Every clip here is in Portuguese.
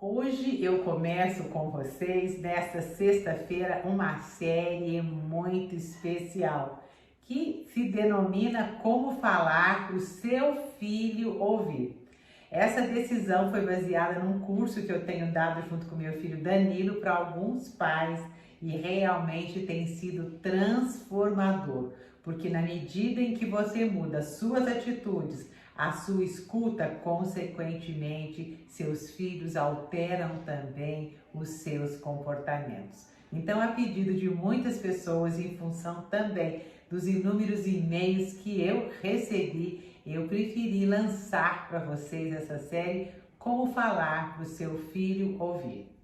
Hoje eu começo com vocês, nesta sexta-feira, uma série muito especial que se denomina Como Falar para o Seu Filho Ouvir. Essa decisão foi baseada num curso que eu tenho dado junto com meu filho Danilo para alguns pais e realmente tem sido transformador, porque na medida em que você muda suas atitudes, a sua escuta, consequentemente, seus filhos alteram também os seus comportamentos. Então, a pedido de muitas pessoas, em função também dos inúmeros e-mails que eu recebi, eu preferi lançar para vocês essa série Como Falar para o Seu Filho Ouvir.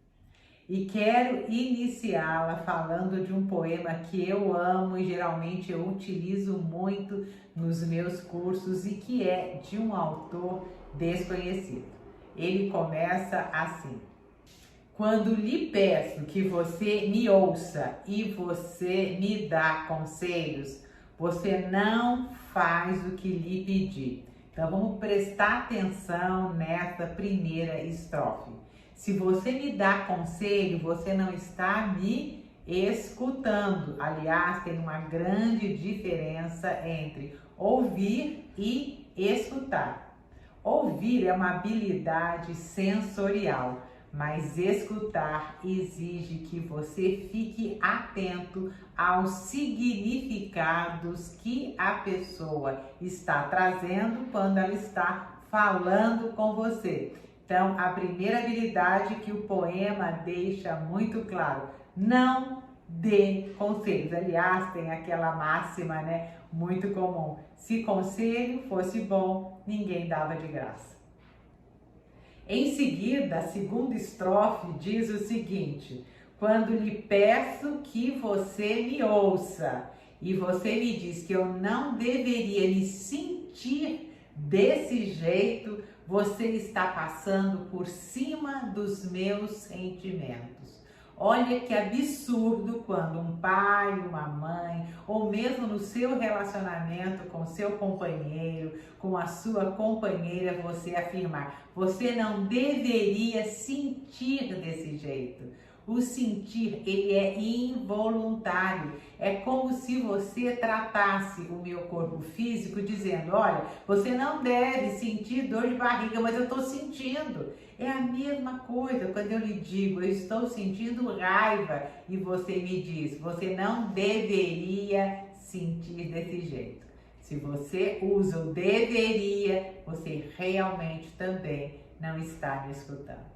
E quero iniciá-la falando de um poema que eu amo e geralmente eu utilizo muito nos meus cursos e que é de um autor desconhecido. Ele começa assim: quando lhe peço que você me ouça e você me dá conselhos, você não faz o que lhe pedi. Então vamos prestar atenção nessa primeira estrofe. Se você me dá conselho, você não está me escutando. Aliás, tem uma grande diferença entre ouvir e escutar. Ouvir é uma habilidade sensorial, mas escutar exige que você fique atento aos significados que a pessoa está trazendo quando ela está falando com você. Então, a primeira habilidade que o poema deixa muito claro: não dê conselhos. Aliás, tem aquela máxima, muito comum: se conselho fosse bom, ninguém dava de graça. Em seguida, a segunda estrofe diz o seguinte: quando lhe peço que você me ouça e você me diz que eu não deveria me sentir desse jeito, você está passando por cima dos meus sentimentos. Olha que absurdo quando um pai, uma mãe, ou mesmo no seu relacionamento com seu companheiro, com a sua companheira, você afirmar: você não deveria sentir desse jeito. O sentir, ele é involuntário. É como se você tratasse o meu corpo físico dizendo: olha, você não deve sentir dor de barriga, mas eu estou sentindo. É a mesma coisa quando eu lhe digo: eu estou sentindo raiva, e você me diz: você não deveria sentir desse jeito. Se você usa o deveria, você realmente também não está me escutando.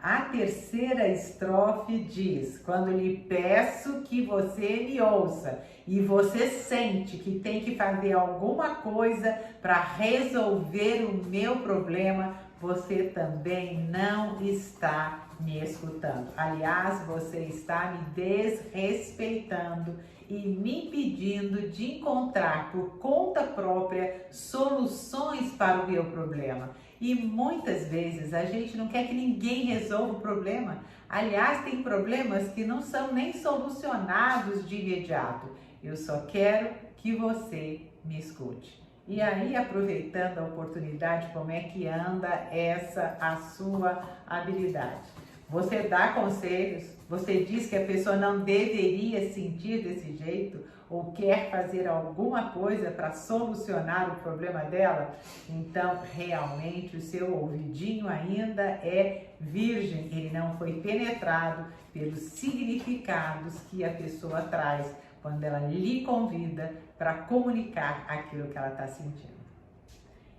A terceira estrofe diz: quando lhe peço que você me ouça e você sente que tem que fazer alguma coisa para resolver o meu problema, você também não está me escutando. Aliás, você está me desrespeitando e me impedindo de encontrar por conta própria soluções para o meu problema. E muitas vezes a gente não quer que ninguém resolva o problema. Aliás, tem problemas que não são nem solucionados de imediato. Eu só quero que você me escute. E aí, aproveitando a oportunidade, como é que anda essa a sua habilidade? Você dá conselhos, você diz que a pessoa não deveria sentir desse jeito ou quer fazer alguma coisa para solucionar o problema dela, então realmente o seu ouvidinho ainda é virgem, ele não foi penetrado pelos significados que a pessoa traz quando ela lhe convida para comunicar aquilo que ela está sentindo.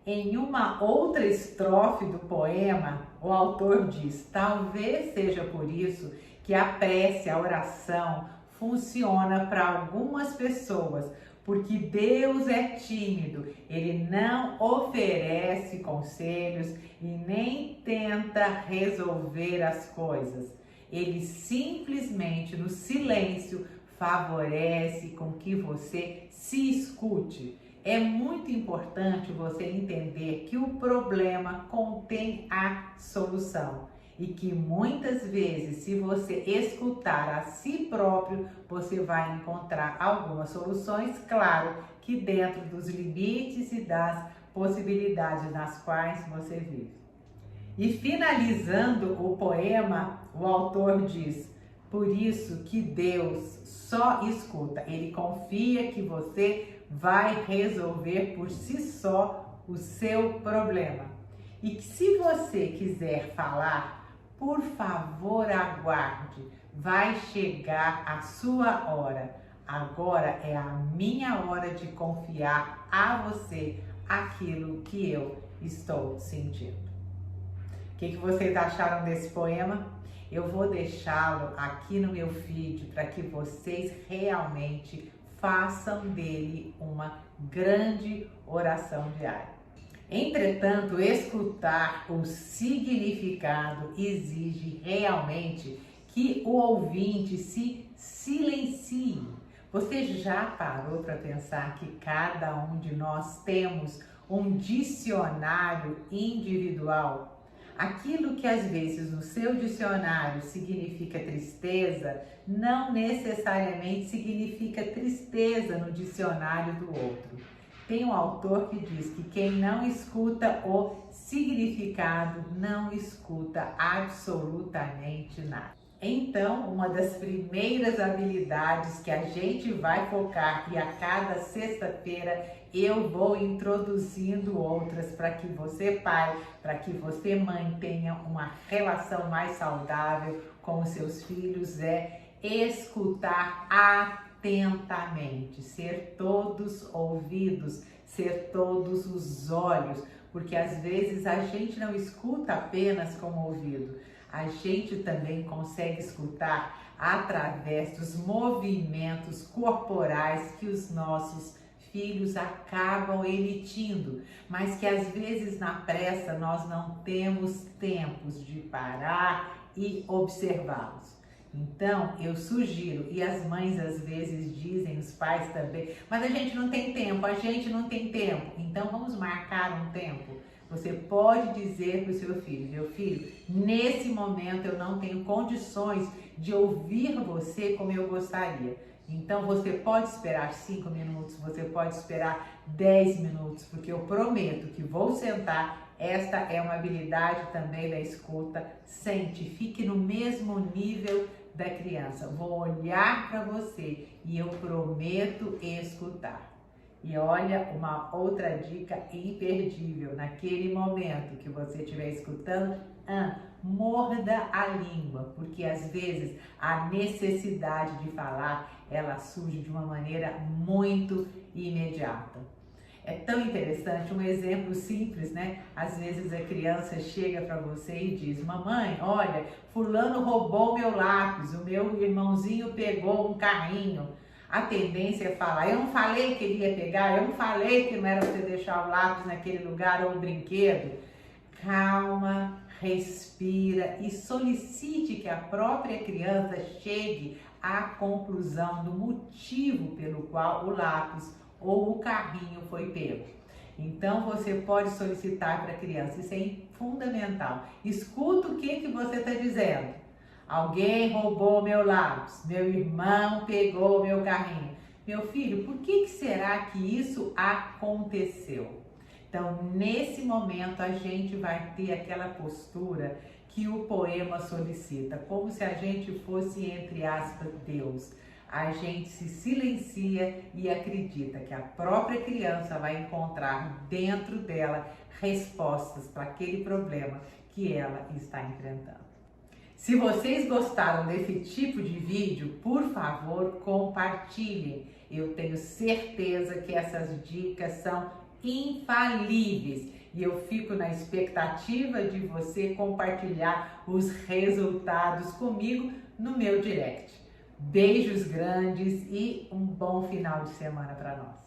Em uma outra estrofe do poema, o autor diz: talvez seja por isso que a prece, a oração, funciona para algumas pessoas, porque Deus é tímido, Ele não oferece conselhos e nem tenta resolver as coisas. Ele simplesmente, no silêncio, favorece com que você se escute. É muito importante você entender que o problema contém a solução e que muitas vezes, se você escutar a si próprio, você vai encontrar algumas soluções, claro que dentro dos limites e das possibilidades nas quais você vive. E finalizando o poema, o autor diz: por isso que Deus só escuta, Ele confia que você vai resolver por si só o seu problema. E que se você quiser falar, por favor aguarde, vai chegar a sua hora. Agora é a minha hora de confiar a você aquilo que eu estou sentindo. O que vocês acharam desse poema? Eu vou deixá-lo aqui no meu feed para que vocês realmente façam dele uma grande oração diária. Entretanto, escutar o significado exige realmente que o ouvinte se silencie. Você já parou para pensar que cada um de nós temos um dicionário individual? Aquilo que às vezes no seu dicionário significa tristeza, não necessariamente significa tristeza no dicionário do outro. Tem um autor que diz que quem não escuta o significado não escuta absolutamente nada. Então, uma das primeiras habilidades que a gente vai focar, e a cada sexta-feira eu vou introduzindo outras para que você, pai, para que você, mãe, tenha uma relação mais saudável com os seus filhos, é escutar atentamente, ser todos ouvidos, ser todos os olhos, porque às vezes a gente não escuta apenas com o ouvido, a gente também consegue escutar através dos movimentos corporais que os nossos filhos acabam emitindo, mas que às vezes na pressa nós não temos tempos de parar e observá-los. Então, eu sugiro, e as mães às vezes dizem, os pais também, mas a gente não tem tempo, a gente não tem tempo. Então, vamos marcar um tempo. Você pode dizer para o seu filho: meu filho, nesse momento eu não tenho condições de ouvir você como eu gostaria. Então, você pode esperar 5 minutos, você pode esperar 10 minutos, porque eu prometo que vou sentar. Esta é uma habilidade também da escuta. Sente, fique no mesmo nível da criança. Vou olhar para você e eu prometo escutar. E olha, uma outra dica imperdível, naquele momento que você estiver escutando, morda a língua, porque às vezes a necessidade de falar, ela surge de uma maneira muito imediata. É tão interessante, um exemplo simples, né? Às vezes a criança chega para você e diz: mamãe, olha, fulano roubou meu lápis, o meu irmãozinho pegou um carrinho. A tendência é falar: eu não falei que ele ia pegar, eu não falei que não era você deixar o lápis naquele lugar ou o brinquedo. Calma, respira e solicite que a própria criança chegue à conclusão do motivo pelo qual o lápis ou o carrinho foi pego. Então você pode solicitar para a criança, isso é fundamental. Escuta o que você está dizendo. Alguém roubou meu lápis, meu irmão pegou meu carrinho. Meu filho, por que será que isso aconteceu? Então, nesse momento, a gente vai ter aquela postura que o poema solicita, como se a gente fosse, entre aspas, Deus. A gente se silencia e acredita que a própria criança vai encontrar dentro dela respostas para aquele problema que ela está enfrentando. Se vocês gostaram desse tipo de vídeo, por favor, compartilhem. Eu tenho certeza que essas dicas são infalíveis e eu fico na expectativa de você compartilhar os resultados comigo no meu direct. Beijos grandes e um bom final de semana para nós.